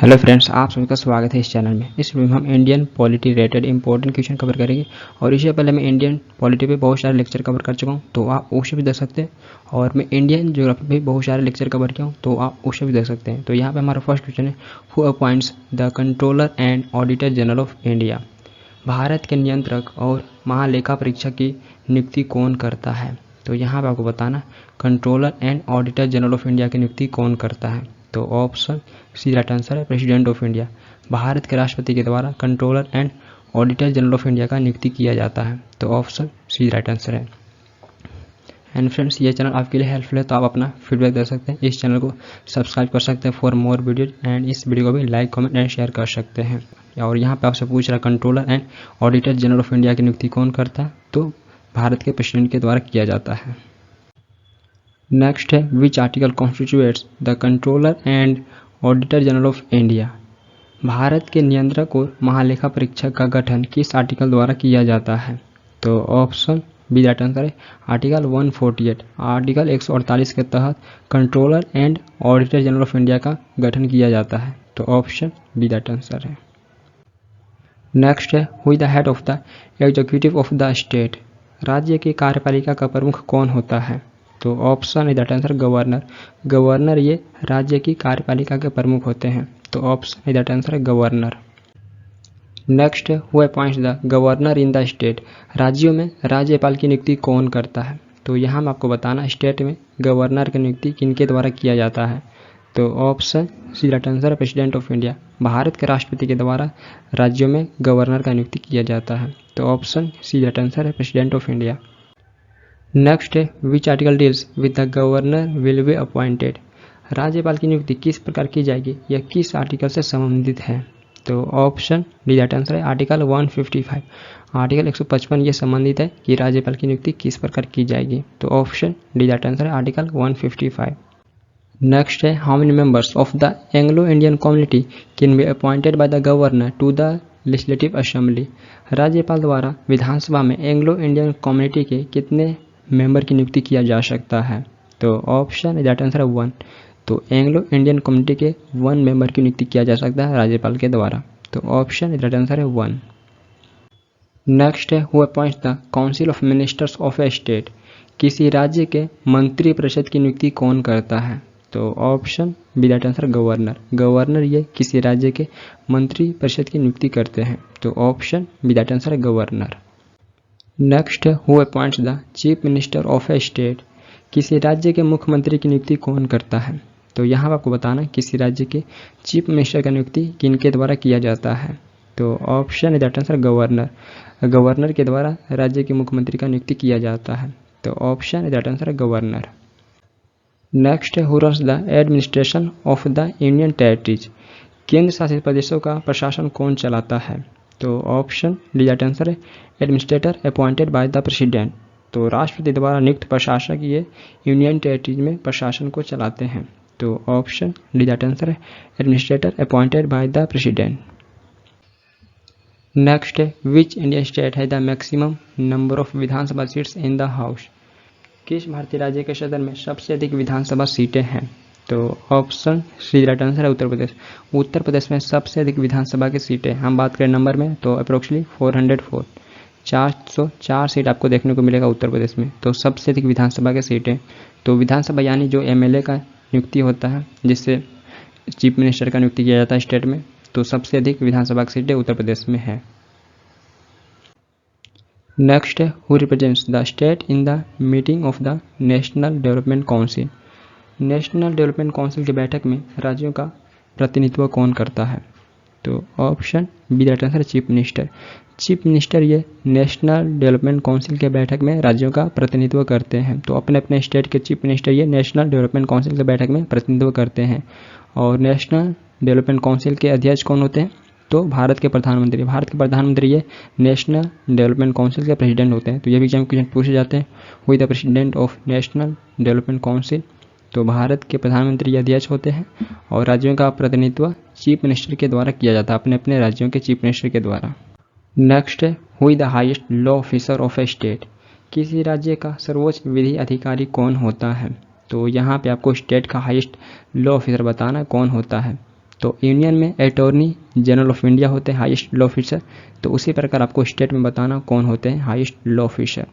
Hello friends, आप सभी का स्वागत है इस चैनल में। इस वीडियो में हम Indian polity related important question cover करेंगे और इससे पहले मैं इंडियन पॉलिटी पे बहुत सारे लेक्चर कवर कर चुका हूँ, तो आप उसे भी देख सकते हैं। और मैं इंडियन ज्योग्राफी पे बहुत सारे लेक्चर कवर किया हूँ, तो आप उसे भी देख सकते हैं। तो यहाँ पे हमारा फर्स्ट क्वेश्चन है, who appoints the controller and auditor general of India. Bharat के नियंत्रक और महालेखा परीक्षक की नियुक्ति कौन करता है? तो यहाँ पर आपको बताना controller and auditor general of India की नियुक्ति कौन करता है। तो ऑप्शन सी राइट आंसर है, प्रेसिडेंट ऑफ इंडिया। भारत के राष्ट्रपति के द्वारा controller and auditor general of India का नियुक्ति किया जाता है। तो ऑप्शन सी राइट आंसर है। एंड फ्रेंड्स, ये चैनल आपके लिए हेल्पफुल है, तो आप अपना फीडबैक दे सकते हैं। इस चैनल को सब्सक्राइब कर सकते हैं फॉर मोर वीडियोज, एंड इस वीडियो को भी लाइक कमेंट एंड शेयर कर सकते हैं। और यहाँ पे आपसे पूछ रहा है controller and auditor general of India की नियुक्ति कौन करता है? तो भारत के प्रेसिडेंट के द्वारा किया जाता है। नेक्स्ट है, which article constitutes the controller and auditor general of India. Bharat के नियंत्रक और महालेखा परीक्षक का गठन किस आर्टिकल द्वारा किया जाता है? तो ऑप्शन बी राइट आंसर है, आर्टिकल 148। आर्टिकल 148 के तहत controller and auditor general of India का गठन किया जाता है। तो ऑप्शन बी राइट आंसर है। नेक्स्ट है, who is the head of the executive of the state. राज्य की कार्यपालिका का प्रमुख कौन होता है? तो option is that answer, governor. Governor ये राज्य की कार्यपालिका के प्रमुख होते हैं। तो ऑप्शन इज दैट आंसर है, गवर्नर। नेक्स्ट है, who appoints the governor in the state. राज्यों में राज्यपाल की नियुक्ति कौन करता है? तो यहाँ मैं आपको बताना, स्टेट में गवर्नर की नियुक्ति किनके द्वारा किया जाता है? तो ऑप्शन सी राइट आंसर है, प्रेसिडेंट ऑफ इंडिया। भारत के राष्ट्रपति के द्वारा राज्यों में गवर्नर का नियुक्ति किया जाता है। तो ऑप्शन सी राइट आंसर है, प्रेसिडेंट ऑफ इंडिया। नेक्स्ट है, which article deals with the governor will be appointed. राज्यपाल की नियुक्ति किस प्रकार की जाएगी, यह किस आर्टिकल से संबंधित है? तो ऑप्शन डी राइट आंसर है, आर्टिकल 155। आर्टिकल 155 ये संबंधित है कि राज्यपाल की नियुक्ति किस प्रकार की जाएगी। तो ऑप्शन डी राइट आंसर है, आर्टिकल 155। नेक्स्ट है, how many members of the Anglo Indian community can be appointed by the governor to the legislative assembly. राज्यपाल द्वारा विधानसभा में एंग्लो इंडियन कम्युनिटी के कितने मेंबर की नियुक्ति किया जा सकता है? तो ऑप्शन दैट आंसर है 1। तो एंग्लो इंडियन कम्युनिटी के 1 मेंबर की नियुक्ति किया जा सकता है राज्यपाल के द्वारा। तो ऑप्शन दैट आंसर है 1। नेक्स्ट है, who appoints the council of ministers of A state. किसी राज्य के मंत्री परिषद की नियुक्ति कौन करता है? तो option B that answer, governor. Governor ये किसी राज्य के मंत्री परिषद की नियुक्ति करते हैं। तो ऑप्शन बी दैट आंसर है, गवर्नर। नेक्स्ट है, who appoints the chief minister of A state. किसी राज्य के मुख्यमंत्री की नियुक्ति कौन करता है? तो यहाँ आपको बताना, किसी राज्य के चीफ मिनिस्टर का नियुक्ति किनके द्वारा किया जाता है? तो option that answer, governor. Governor के द्वारा राज्य के मुख्यमंत्री का नियुक्ति किया जाता है। तो ऑप्शन दैट आंसर है, गवर्नर। नेक्स्ट है, who runs the administration of the union territories. केंद्र शासित प्रदेशों का प्रशासन कौन चलाता है? तो ऑप्शन डी राइट आंसर है, administrator appointed by the president. तो राष्ट्रपति द्वारा नियुक्त प्रशासक ये यूनियन टेरिटरीज में प्रशासन को चलाते हैं। तो ऑप्शन डी राइट आंसर है, administrator appointed by the president. Next है, विच इंडियन स्टेट है the maximum number of Vidhan Sabha seats in the house. किस भारतीय राज्य के सदन में सबसे अधिक विधानसभा सीटें हैं? तो ऑप्शन सी राइट आंसर है, उत्तर प्रदेश। उत्तर प्रदेश में सबसे अधिक विधानसभा की सीटें, हम बात करें नंबर में, तो अप्रोक्सीमेटली 404, 404 सीट आपको देखने को मिलेगा उत्तर प्रदेश में। तो सबसे अधिक विधानसभा की सीटें, तो विधानसभा यानी जो एमएलए का नियुक्ति होता है, जिससे चीफ मिनिस्टर का नियुक्ति किया जाता है स्टेट में, तो सबसे अधिक विधानसभा की सीटें उत्तर प्रदेश में है। नेक्स्ट है, who represents the state in the meeting of the national development council. National development council की बैठक में राज्यों का प्रतिनिधित्व कौन करता है? तो option B right answer, chief minister. Chief minister ये नेशनल डेवलपमेंट काउंसिल के बैठक में राज्यों का प्रतिनिधित्व करते हैं। तो अपने अपने स्टेट के चीफ मिनिस्टर ये नेशनल डेवलपमेंट काउंसिल के बैठक में प्रतिनिधित्व करते हैं। और नेशनल डेवलपमेंट काउंसिल के अध्यक्ष कौन होते हैं? तो भारत के प्रधानमंत्री। भारत के प्रधानमंत्री ये नेशनल डेवलपमेंट काउंसिल के प्रेसिडेंट होते हैं। तो ये भी एग्जाम क्वेश्चन पूछे जाते हैं, who is the president of national development council. तो भारत के प्रधानमंत्री अध्यक्ष होते हैं और राज्यों का प्रतिनिधित्व चीफ मिनिस्टर के द्वारा किया जाता है, अपने अपने राज्यों के चीफ मिनिस्टर के द्वारा। नेक्स्ट है, who is the highest law officer of A state. किसी राज्य का सर्वोच्च विधि अधिकारी कौन होता है? तो यहाँ पे आपको स्टेट का हाईएस्ट लॉ ऑफिसर बताना कौन होता है। तो यूनियन में अटॉर्नी जनरल ऑफ इंडिया होते हैं हाईएस्ट लॉ ऑफिसर, तो उसी प्रकार आपको स्टेट में बताना कौन होते हैं हाईएस्ट लॉ ऑफिसर।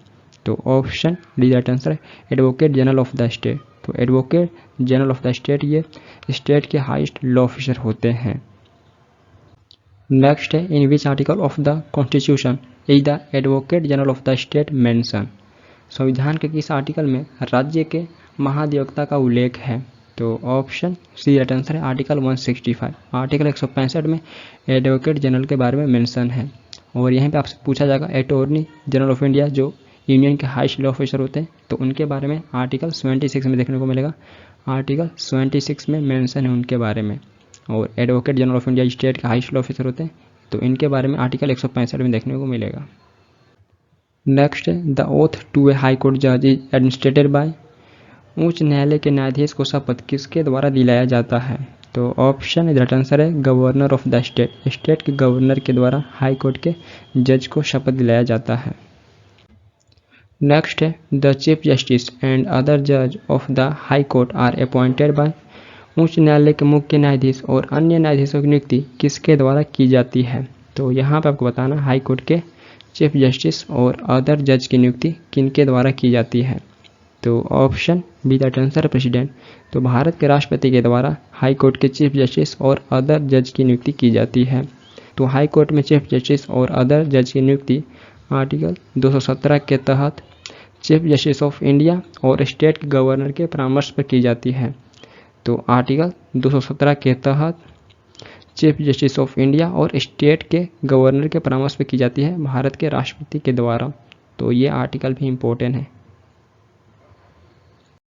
तो ऑप्शन डी राइट आंसर है advocate general of the state. तो advocate general of the state ये स्टेट के हाईएस्ट लॉ ऑफिसर होते हैं। नेक्स्ट है in which article of the constitution is the advocate general of the state mention. संविधान के किस आर्टिकल में राज्य के महाधिवक्ता का उल्लेख है। तो ऑप्शन सी राइट आंसर है आर्टिकल 165। आर्टिकल 165 में एडवोकेट जनरल के बारे में मेंशन है। और यहीं पे आपसे पूछा जाएगा अटॉर्नी जनरल ऑफ इंडिया जो यूनियन के हाईएस्ट लॉ ऑफिसर होते हैं, तो उनके बारे में आर्टिकल 76 में देखने को मिलेगा। आर्टिकल 76 में मेंशन है उनके बारे में। और advocate general of India state के हाईएस्ट लॉ ऑफिसर होते हैं, तो इनके बारे में आर्टिकल 165 में देखने को मिलेगा। नेक्स्ट है the oath to a high court जज इज एडमिनिस्ट्रेटेड बाय। उच्च न्यायालय के न्यायाधीश को शपथ किसके द्वारा दिलाया जाता है। तो ऑप्शन राइट आंसर है governor of the state. State के गवर्नर के द्वारा हाई कोर्ट के जज को शपथ दिलाया जाता है। नेक्स्ट है the chief justice and other जज of the high court are appointed by. उच्च न्यायालय के मुख्य न्यायाधीश और अन्य न्यायाधीशों की नियुक्ति किसके द्वारा की जाती है। तो यहाँ पर आपको बताना हाई कोर्ट के चीफ जस्टिस और अदर जज की नियुक्ति किनके द्वारा की जाती है। तो ऑप्शन बी राइट आंसर है प्रेसिडेंट। तो भारत के राष्ट्रपति के द्वारा हाई कोर्ट के चीफ जस्टिस और अदर जज की नियुक्ति की जाती है। तो हाई कोर्ट में चीफ जस्टिस और अदर जज की नियुक्ति आर्टिकल 217 के तहत चीफ जस्टिस ऑफ इंडिया और स्टेट के गवर्नर के परामर्श पर की जाती है। तो आर्टिकल 217 के तहत चीफ जस्टिस ऑफ इंडिया और स्टेट के गवर्नर के परामर्श पर की जाती है भारत के राष्ट्रपति के द्वारा। तो ये आर्टिकल भी इम्पोर्टेंट है।